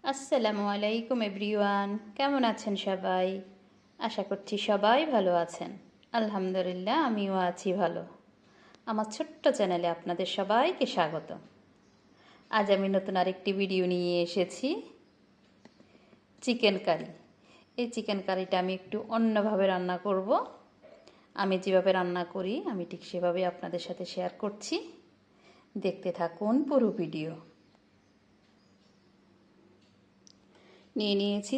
আসসালামু আলাইকুম এভরিওয়ান, কেমন আছেন সবাই? আশা করছি সবাই ভালো আছেন। আলহামদুলিল্লাহ, আমিও আছি ভালো। আমার ছোট্ট চ্যানেলে আপনাদের সবাইকে স্বাগত। আজ আমি নতুন আরেকটি ভিডিও নিয়ে এসেছি, চিকেন কারি। এই চিকেন কারিটা আমি একটু অন্যভাবে রান্না করব। আমি যেভাবে রান্না করি আমি ঠিক সেভাবে আপনাদের সাথে শেয়ার করছি। দেখতে থাকুন পুরো ভিডিও। নিয়ে নিয়েছি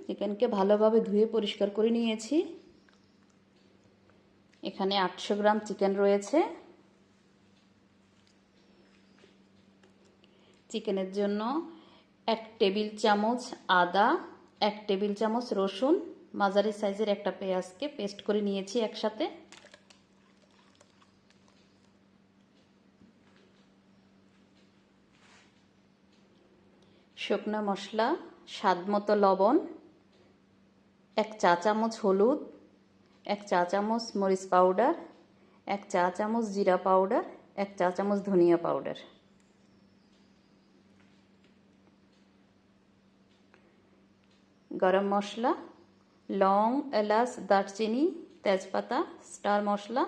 চিকেনকে ভালোভাবে ধুয়ে পরিষ্কার করে নিয়েছি। এখানে 800 গ্রাম চিকেন রয়েছে। চিকেনের জন্য 1 টেবিল চামচ আদা, 1 টেবিল চামচ রসুন, মাঝারি সাইজের একটা পেঁয়াজকে পেস্ট করে নিয়েছি একসাথে। শুকনো মশলা, স্বাদমতো লবণ, 1 চা চামচ হলুদ, 1 চা চামচ মরিচ পাউডার, 1 চা চামচ জিরা পাউডার, 1 চা চামচ ধনিয়া পাউডার। গরম মশলা, লং, এলাচ, দারচিনি, তেজপাতা, স্টার মশলা।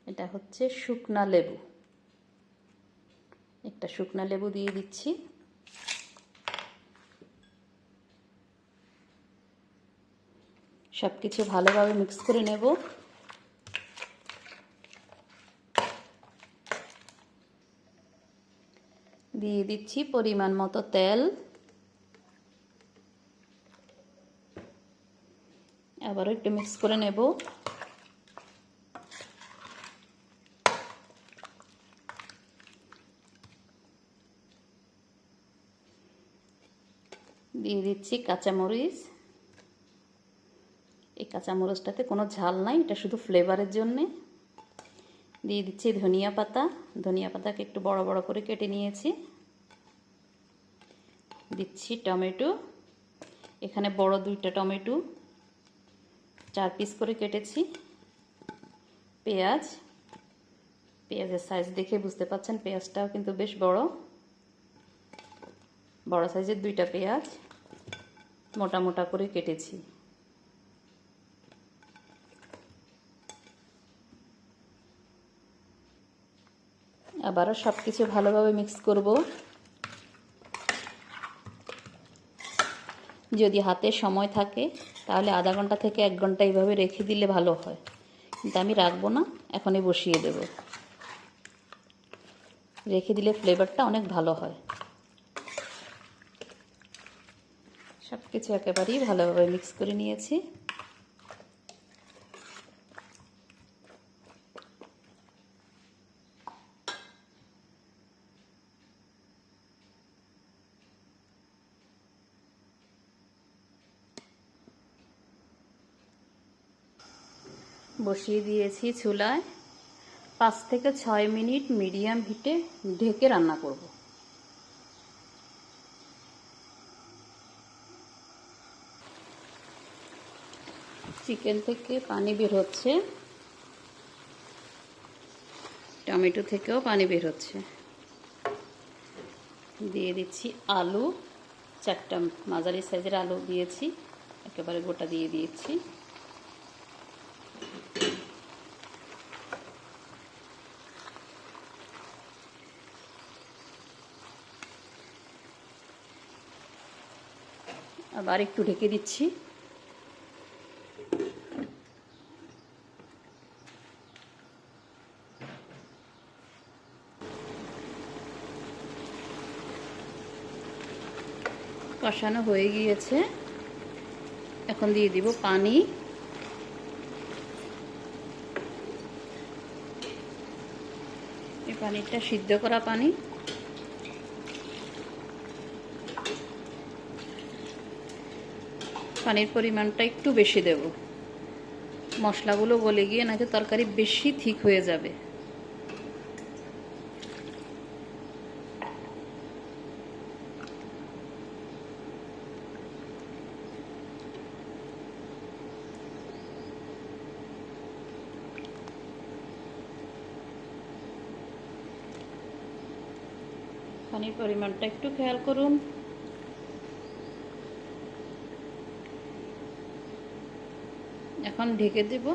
এটা হচ্ছে শুকনা লেবু, একটা শুকনা লেবু দিয়ে দিচ্ছি। সব কিছু ভালোভাবে মিক্স করে নেব। দিয়ে দিচ্ছি পরিমাণ মতো তেল। আবারও একটু মিক্স করে নেব। দিয়ে দিচ্ছি কাঁচামরিচ। এই কাঁচামরিচটাতে কোনো ঝাল নাই, এটা শুধু ফ্লেভারের জন্যে। দিয়ে দিচ্ছি ধনিয়া পাতা। ধনিয়া পাতাকে একটু বড় বড় করে কেটে নিয়েছি। দিচ্ছি টমেটো। এখানে বড় 2টা টমেটো 4 পিস করে কেটেছি। পেঁয়াজের সাইজ দেখে বুঝতে পাচ্ছেন পেঁয়াজটাও কিন্তু বেশ বড়। বড় সাইজের 2টা পেঁয়াজ মোটা মোটা করে কেটেছি। আবারও সব কিছু ভালোভাবে মিক্স করব। যদি হাতে সময় থাকে তাহলে আধা ঘন্টা থেকে 1 ঘন্টা এইভাবে রেখে দিলে ভালো হয়, কিন্তু আমি রাখবো না, এখনই বসিয়ে দেব। রেখে দিলে ফ্লেভারটা অনেক ভালো হয়। সব কিছু একেবারেই ভালোভাবে মিক্স করে নিয়েছি। বসিয়ে দিয়েছি চুলায়। 5 থেকে 6 মিনিট মিডিয়াম হিটে ঢেকে রান্না করব। চিকেন থেকে পানি বের হচ্ছে, টমেটো থেকেও পানি বের হচ্ছে। দিয়ে দিচ্ছি আলু। 4টা মাঝারি সাইজের আলু দিয়েছি, একেবারে গোটা দিয়ে দিয়েছি। আবার একটু ঢেকে দিচ্ছি। কষানো হয়ে গিয়েছে, এখন দিয়ে দিব পানি। এই পানিটা সিদ্ধ করা পানি। পানির পরিমাণটা একটু বেশি দেব, মশলাগুলো গলে গিয়ে নাকি তরকারি বেশি ঠিক হয়ে যাবে। পানির পরিমাণটা একটু খেয়াল করুন। এখন ঢেকে দেব,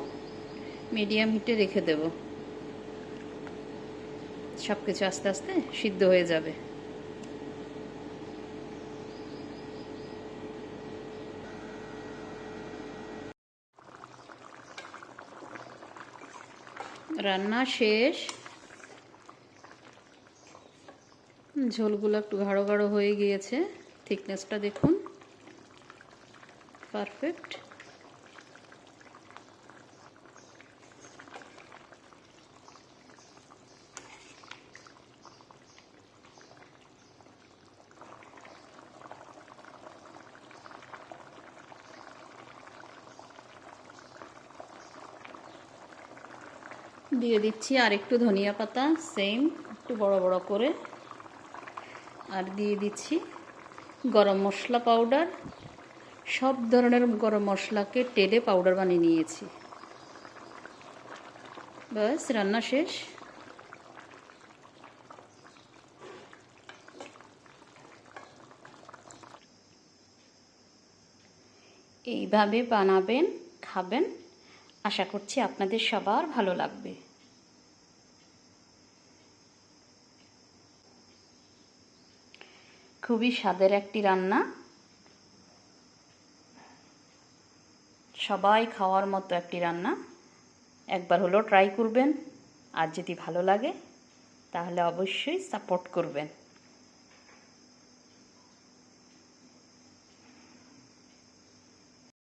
মিডিয়াম হিটে রেখে দেব, সব কিছু আস্তে আস্তে সিদ্ধ হয়ে যাবে। রান্না শেষ। ঝোলগুলো একটু গাঢ় গাঢ় হয়ে গিয়েছে, থিকনেসটা দেখুন, পারফেক্ট। দিয়ে দিচ্ছি আর একটু ধনিয়া পাতা, সেম একটু বড় বড় করে। আর দিয়ে দিচ্ছি গরম মশলা পাউডার। সব ধরনের গরম মশলাকে টেলে পাউডার বানিয়ে নিয়েছি। ব্যাস রান্না শেষ। এইভাবে বানাবেন, খাবেন, আশা করছি আপনাদের সবার ভালো লাগবে। খুবই স্বাদের একটি রান্না, সবাই খাওয়ার মতো একটি রান্না। একবার হলেও ট্রাই করবেন, আর যদি ভালো লাগে তাহলে অবশ্যই সাপোর্ট করবেন।